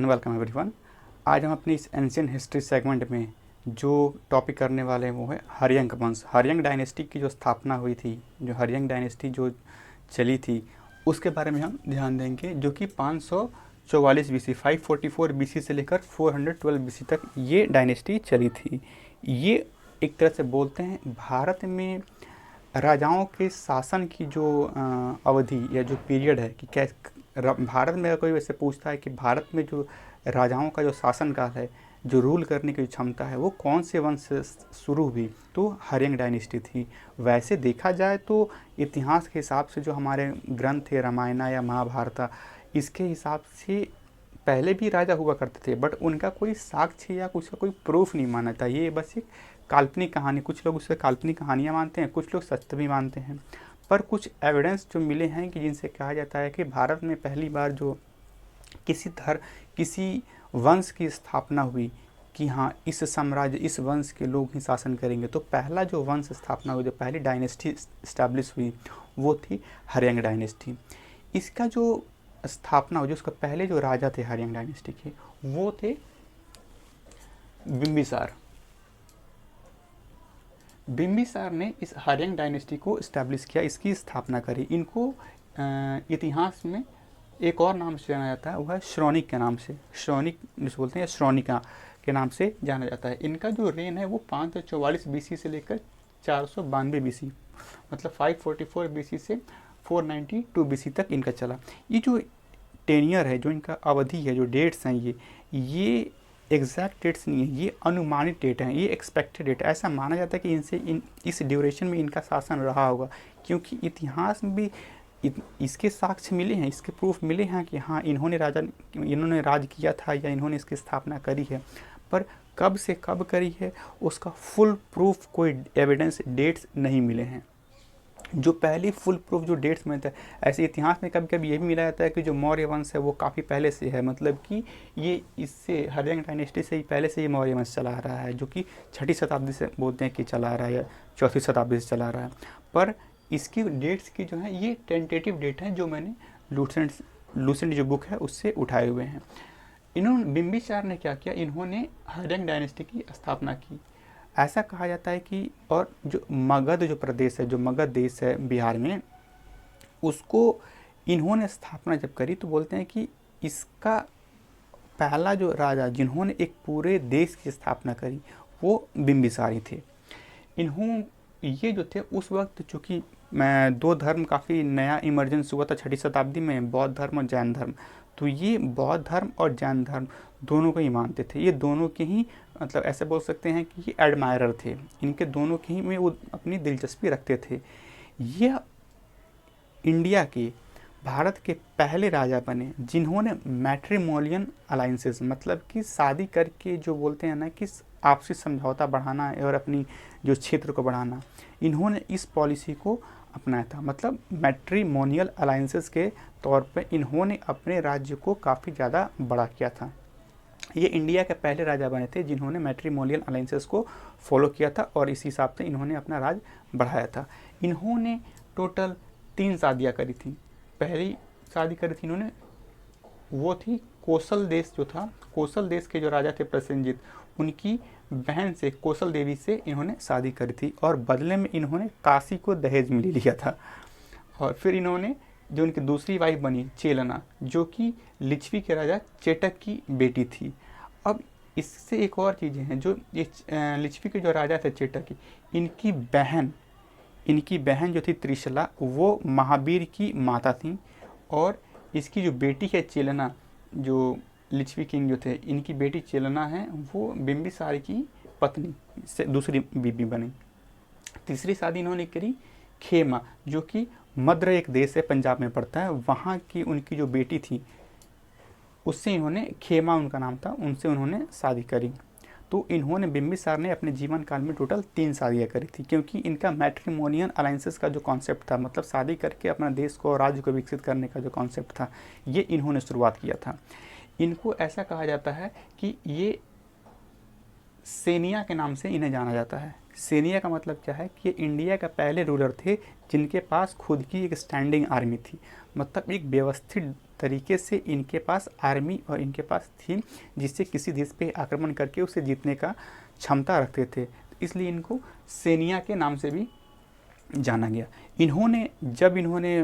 And welcome everyone. आज हम अपनी इस एंशियंट हिस्ट्री सेगमेंट में जो टॉपिक करने वाले हैं वो है हर्यंक वंश। हर्यंक डायनेस्टी की जो स्थापना हुई थी, जो हर्यंक डायनेस्टी जो चली थी, उसके बारे में हम ध्यान देंगे, जो कि 544 BC 544 BC से लेकर 412 BC तक ये डायनेस्टी चली थी। ये एक तरह से बोलते हैं भारत में राजाओं के शासन की जो अवधि या जो पीरियड है कि भारत में कोई वैसे पूछता है कि भारत में जो राजाओं का जो शासन काल है, जो रूल करने की क्षमता है, वो कौन से वंश से शुरू हुई, तो हर्यंक डायनेस्टी थी। वैसे देखा जाए तो इतिहास के हिसाब से जो हमारे ग्रंथ है, रामायण या महाभारत, इसके हिसाब से पहले भी राजा हुआ करते थे, बट उनका कोई साक्ष्य या कुछ का कोई प्रूफ नहीं माना था। ये बस एक काल्पनिक कहानी, कुछ लोग उसे काल्पनिक कहानियाँ मानते हैं, कुछ लोग सत्य भी मानते हैं। पर कुछ एविडेंस जो मिले हैं कि जिनसे कहा जाता है कि भारत में पहली बार जो किसी वंश की स्थापना हुई कि हाँ इस साम्राज्य, इस वंश के लोग ही शासन करेंगे, तो पहला जो वंश स्थापना हुई, जो पहली डायनेस्टी इस्टेब्लिश हुई, वो थी हर्यंक डायनेस्टी। इसका जो स्थापना हुई, जो उसका पहले जो राजा थे हर्यंक डायनेस्टी के, वो थे बिम्बिसार। बिम्बिसार ने इस हर्यंक डायनेस्टी को इस्टेब्लिश किया, इसकी स्थापना करी। इनको इतिहास में एक और नाम से जाना जाता है, वह है श्रोनिक के नाम से, श्रोनिक जिसे बोलते हैं, श्रोनिका के नाम से जाना जाता है। इनका जो रेन है वो 544 BC से लेकर 492 BC, मतलब 544 BC से 492 BC तक इनका चला। ये जो टेनियर है, जो इनका अवधि है, जो डेट्स हैं, ये एग्जैक्ट डेट्स नहीं है, ये अनुमानित डेट हैं, ये एक्सपेक्टेड डेट। ऐसा माना जाता है कि इस ड्यूरेशन में इनका शासन रहा होगा, क्योंकि इतिहास में भी इसके साक्ष्य मिले हैं, इसके प्रूफ मिले हैं कि हाँ इन्होंने राज किया था या इन्होंने इसकी स्थापना करी है। पर कब से कब करी है उसका फुल प्रूफ, कोई एविडेंस, डेट्स नहीं मिले हैं। जो पहली फुल प्रूफ जो डेट्स मिलता है, ऐसे इतिहास में कभी कभी ये भी मिला जाता है कि जो मौर्य वंश है वो काफ़ी पहले से है, मतलब कि ये इससे हर्यंक डायनेस्टी से ही पहले से ये मौर्य वंश चला आ रहा है, जो कि 6ठी शताब्दी से बोलते हैं कि चला आ रहा है, या 4ठी शताब्दी से चला आ रहा है। पर इसकी डेट्स की जो है ये टेंटेटिव डेट है, जो मैंने लूसेंट जो बुक है उससे उठाए हुए हैं। बिम्बिसार ने क्या किया, इन्होंने हर्यंक डायनेस्टी की स्थापना की। ऐसा कहा जाता है कि, और जो मगध जो प्रदेश है, जो मगध देश है बिहार में, उसको इन्होंने स्थापना जब करी तो बोलते हैं कि इसका पहला जो राजा जिन्होंने एक पूरे देश की स्थापना करी वो बिम्बिसार थे। ये जो थे उस वक्त, चूँकि दो धर्म काफ़ी नया इमर्जेंस हुआ था 6ठी शताब्दी में, बौद्ध धर्म और जैन धर्म। तो ये बौद्ध धर्म और जैन धर्म दोनों को ही मानते थे, ये दोनों के ही, मतलब ऐसे बोल सकते हैं कि ये एडमायरर थे, इनके दोनों के ही में वो अपनी दिलचस्पी रखते थे। यह इंडिया के, भारत के पहले राजा बने जिन्होंने मैट्रिमोनियल अलाइंसेस, मतलब कि शादी करके, जो बोलते हैं ना कि आपसी समझौता बढ़ाना और अपनी जो क्षेत्र को बढ़ाना, इन्होंने इस पॉलिसी को अपनाया था। मतलब मैट्रिमोनियल अलाइंसेस के तौर पे इन्होंने अपने राज्य को काफ़ी ज़्यादा बड़ा किया था। ये इंडिया के पहले राजा बने थे जिन्होंने मैट्रिमोनियल अलाइंसेस को फॉलो किया था, और इस हिसाब से इन्होंने अपना राज बढ़ाया था। इन्होंने टोटल 3 शादियाँ करी थी। पहली शादी करी थी इन्होंने, वो थी कोसल देश जो था, कोसल देश के जो राजा थे प्रसेनजीत, उनकी बहन से, कोसल देवी से इन्होंने शादी करी थी, और बदले में इन्होंने काशी को दहेज में ले लिया था। और फिर इन्होंने जो उनकी दूसरी वाइफ बनी चेलना, जो कि लिच्छवी के राजा चेटक की बेटी थी। अब इससे एक और चीज़ें हैं, जो ये लिच्छवी के जो राजा थे चेटक की, इनकी बहन जो थी त्रिशला, वो महावीर की माता थी, और इसकी जो बेटी है चेलना, जो लिच्छवी किंग जो थे, इनकी बेटी चेलना है, वो बिम्बिसार की पत्नी से दूसरी बीबी बनी। तीसरी शादी इन्होंने करी खेमा, जो कि मद्र एक देश है, पंजाब में पड़ता है, वहाँ की उनकी जो बेटी थी उससे इन्होंने, खेमा उनका नाम था, उनसे उन्होंने शादी करी। तो इन्होंने, बिम्बिसार ने अपने जीवन काल में टोटल 3 शादियाँ करी थी, क्योंकि इनका मैट्रिमोनियल अलाइंसेस का जो कॉन्सेप्ट था, मतलब शादी करके अपना देश को और राज्य को विकसित करने का जो कॉन्सेप्ट था, ये इन्होंने शुरुआत किया था। इनको ऐसा कहा जाता है कि ये सेनिया के नाम से इन्हें जाना जाता है। सेनिया का मतलब क्या है कि ये इंडिया का पहले रूलर थे जिनके पास खुद की एक स्टैंडिंग आर्मी थी, मतलब एक व्यवस्थित तरीके से इनके पास आर्मी और इनके पास थी जिससे किसी देश पे आक्रमण करके उसे जीतने का क्षमता रखते थे, इसलिए इनको सेनिया के नाम से भी जाना गया। जब इन्होंने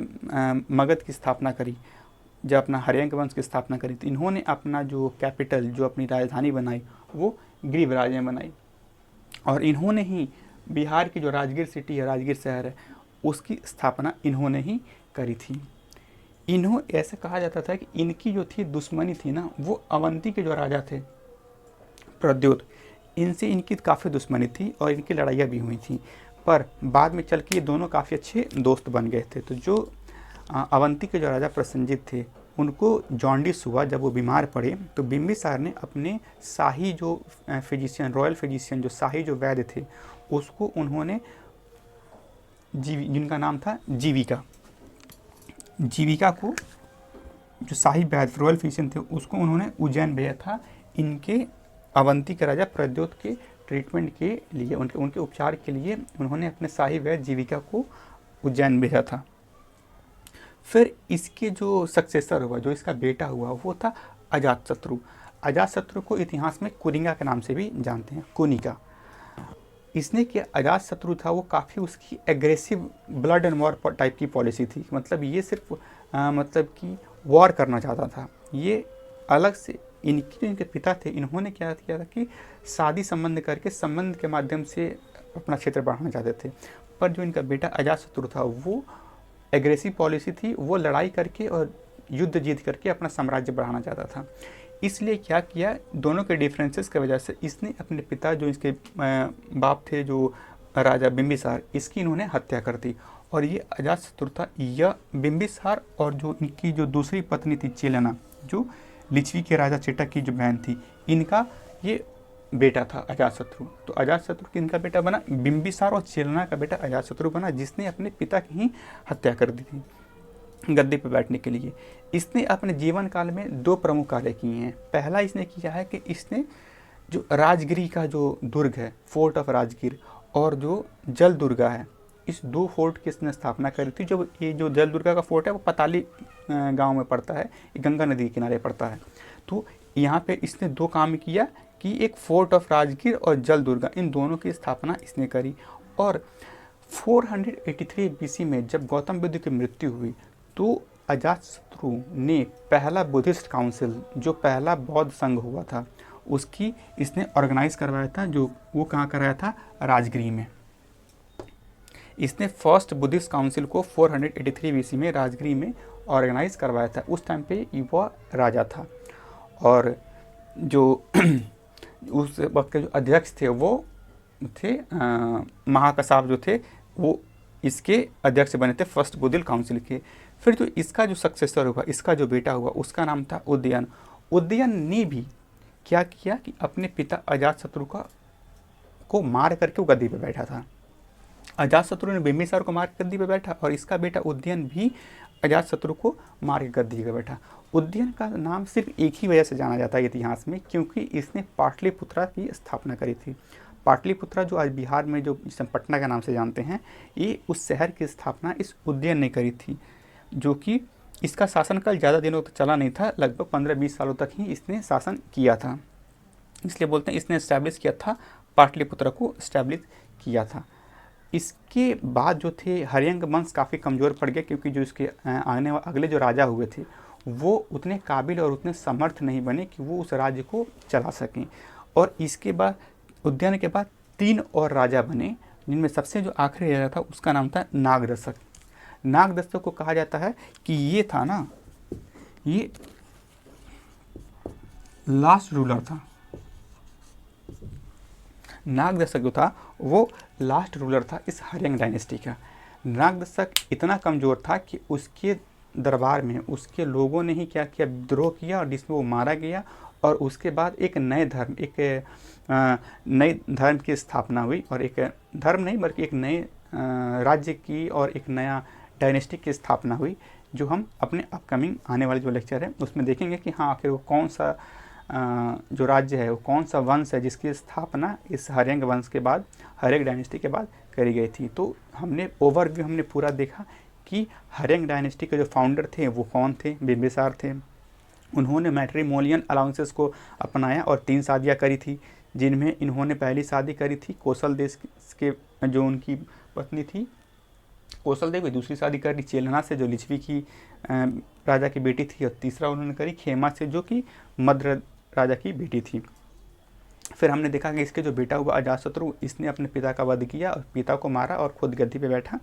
मगध की स्थापना करी, जब अपना हर्यंक वंश की स्थापना करी, तो इन्होंने अपना जो कैपिटल, जो अपनी राजधानी बनाई, वो गिरिवराज में बनाई। और इन्होंने ही बिहार की जो राजगीर सिटी है, राजगीर शहर है, उसकी स्थापना इन्होंने ही करी थी। ऐसा कहा जाता था कि इनकी जो थी दुश्मनी थी ना, वो अवंती के जो राजा थे प्रद्योत, इनसे इनकी काफ़ी दुश्मनी थी और इनकी लड़ाइयाँ भी हुई थी, पर बाद में चल के ये दोनों काफ़ी अच्छे दोस्त बन गए थे। तो जो अवंती के जो राजा प्रसेनजीत थे, उनको जॉन्डिस हुआ, जब वो बीमार पड़े, तो बिंबिसार ने अपने शाही जो फिजिशियन, रॉयल फिजिशियन, जो शाही जो वैद्य थे, उसको उन्होंने जिनका नाम था जीविका को, जो शाही वैद्य रॉयल फिजिशियन थे, उसको उन्होंने उज्जैन भेजा था इनके अवंती के राजा प्रद्योत के ट्रीटमेंट के लिए, उनके उपचार के लिए उन्होंने अपने शाही वैद्य जीविका को उज्जैन भेजा था। फिर इसके जो सक्सेसर हुआ, जो इसका बेटा हुआ, वो था अजातशत्रु। अजातशत्रु को इतिहास में कुनिका के नाम से भी जानते हैं, कुनिका। इसने क्या, अजातशत्रु था वो काफ़ी, उसकी aggressive blood and war type की पॉलिसी थी। मतलब ये सिर्फ मतलब कि वॉर करना चाहता था। ये अलग से इनके पिता थे, इन्होंने क्या किया था कि शादी संबंध करके, संबंध के माध्यम से अपना क्षेत्र बढ़ाना चाहते थे। पर जो इनका बेटा अजातशत्रु था, वो एग्रेसिव पॉलिसी थी, वो लड़ाई करके और युद्ध जीत करके अपना साम्राज्य बढ़ाना चाहता था। इसलिए क्या किया, दोनों के डिफरेंसेस की वजह से इसने अपने पिता, जो इसके बाप थे, जो राजा बिंबिसार, इसकी इन्होंने हत्या कर दी। और ये अजातशत्रु था, यह बिंबिसार और जो इनकी जो दूसरी पत्नी थी चेलना, जो लिच्छवी के राजा चेटक की जो बहन थी, इनका ये बेटा था अजातशत्रु। तो अजातशत्रु किनका बेटा बना, बिंबिसार और चेलना का बेटा अजातशत्रु बना, जिसने अपने पिता की ही हत्या कर दी थी गद्दी पर बैठने के लिए। इसने अपने जीवन काल में 2 प्रमुख कार्य किए हैं। पहला इसने किया है कि इसने जो राजगिरी का जो दुर्ग है, फोर्ट ऑफ राजगीर, और जो जल दुर्गा है, इस 2 फोर्ट की इसने स्थापना करी थी। जो ये जो जल दुर्गा का फोर्ट है, वो पताली गांव में पड़ता है, गंगा नदी के किनारे पड़ता है। तो यहाँ पे इसने 2 काम किया कि एक फोर्ट ऑफ राजगीर और जल दुर्गा, इन दोनों की स्थापना इसने करी। और 483 BC में जब गौतम बुद्ध की मृत्यु हुई, तो अजातशत्रु ने पहला बुद्धिस्ट काउंसिल, जो पहला बौद्ध संघ हुआ था, उसकी इसने ऑर्गेनाइज करवाया था। जो वो कहाँ कराया था, राजगिरी में। इसने फर्स्ट बुद्धिस्ट काउंसिल को 483 BC में राजगिरी में ऑर्गेनाइज करवाया था। उस टाइम पे वह राजा था, और जो उस वक्त के जो अध्यक्ष थे, वो थे महाकसाप, जो थे वो इसके अध्यक्ष बने थे फर्स्ट बुद्धिस्ट काउंसिल के। फिर जो इसका जो सक्सेसर हुआ, इसका जो बेटा हुआ, उसका नाम था उदयन। उदयन ने भी क्या किया कि अपने पिता अजातशत्रु को मार करके वो गद्दी पे बैठा था। अजातशत्रु ने बिंबिसार को मार के गद्दी पे बैठा, और इसका बेटा उदयन भी अजातशत्रु को मार के गद्दी पे बैठा। उदयन का नाम सिर्फ एक ही वजह से जाना जाता है इतिहास में, क्योंकि इसने पाटलिपुत्रा की स्थापना करी थी। पाटलिपुत्रा जो आज बिहार में, जो पटना के नाम से जानते हैं, ये उस शहर की स्थापना इस उदयन ने करी थी, जो कि इसका शासनकाल ज़्यादा दिनों तक चला नहीं था, लगभग 15-20 सालों तक ही इसने शासन किया था। इसलिए बोलते हैं इसने इस्टेब्लिश किया था, पाटलिपुत्रा को इस्टेब्लिश किया था। इसके बाद जो थे हर्यंक वंश काफ़ी कमज़ोर पड़ गए, क्योंकि जो इसके अगले जो राजा हुए थे, वो उतने काबिल और उतने समर्थ नहीं बने कि वो उस राज्य को चला सकें। और इसके बाद उदयन के बाद 3 और राजा बने, जिनमें सबसे जो आखिरी राजा था, उसका नाम था नागदशक। नागदशक को कहा जाता है कि ये था ना, ये लास्ट रूलर था। नागदशक जो था, वो लास्ट रूलर था इस हर्यंक डायनेस्टी का। नागदशक इतना कमज़ोर था कि उसके दरबार में उसके लोगों ने ही क्या किया, विद्रोह किया, और जिसमें वो मारा गया। और उसके बाद एक नए धर्म की स्थापना हुई, और एक धर्म नहीं बल्कि एक नए राज्य की और एक नया डायनेस्टी की स्थापना हुई, जो हम अपने अपकमिंग आने वाले जो लेक्चर है उसमें देखेंगे कि हाँ, आखिर वो कौन सा जो राज्य है, वो कौन सा वंश है जिसकी स्थापना इस हर्यंक वंश के बाद, हर्यंक डायनेस्टी के बाद करी गई थी। तो हमने ओवरव्यू हमने पूरा देखा कि हर्यंग डायनेस्टी के जो फाउंडर थे वो कौन थे, बिंबिसार थे। उन्होंने मैट्रिमोनियल अलाउंसेस को अपनाया और 3 शादियाँ करी थी, जिनमें इन्होंने पहली शादी करी थी कौशल देश के जो उनकी पत्नी थी कौशल देवी, दूसरी शादी करी चेलना से जो लिच्छवी की राजा की बेटी थी, और तीसरा उन्होंने करी खेमा से जो कि मद्र राजा की बेटी थी। फिर हमने देखा कि इसके जो बेटा हुआ अजातशत्रु, इसने अपने पिता का वध किया और पिता को मारा और खुद गद्दी पे बैठा।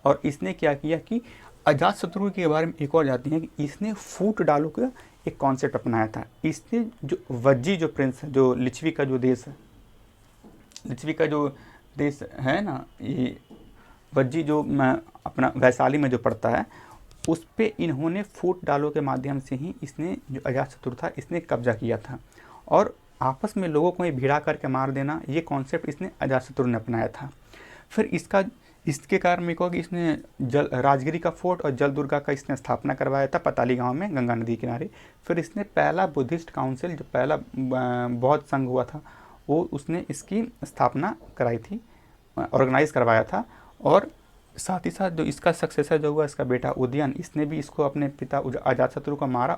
और इसने क्या किया कि अजातशत्रु के बारे में एक और जाती है कि इसने फूट डालो का एक कॉन्सेप्ट अपनाया था। इसने जो वज्जी जो प्रिंस है, जो लिच्छवी का जो देश है, लिच्छवी का जो देश है ना, ये वज्जी जो अपना वैशाली में जो पड़ता है, उस पे इन्होंने फूट डालो के माध्यम से ही इसने जो अजातशत्रु था इसने कब्जा किया था। और आपस में लोगों को ही भिड़ा करके मार देना, ये कॉन्सेप्ट इसने अजातशत्रु ने अपनाया था। फिर इसके कारण में कहो कि इसने राजगिरी का फोर्ट और जल दुर्गा का इसने स्थापना करवाया था पताली गांव में गंगा नदी किनारे। फिर इसने पहला बुद्धिस्ट काउंसिल, जो पहला बौद्ध संघ हुआ था, वो उसने इसकी स्थापना कराई थी, ऑर्गेनाइज करवाया था। और साथ ही साथ जो इसका सक्सेसर जो हुआ, इसका बेटा उदयन, इसने भी इसको अपने पिता अजातशत्रु को मारा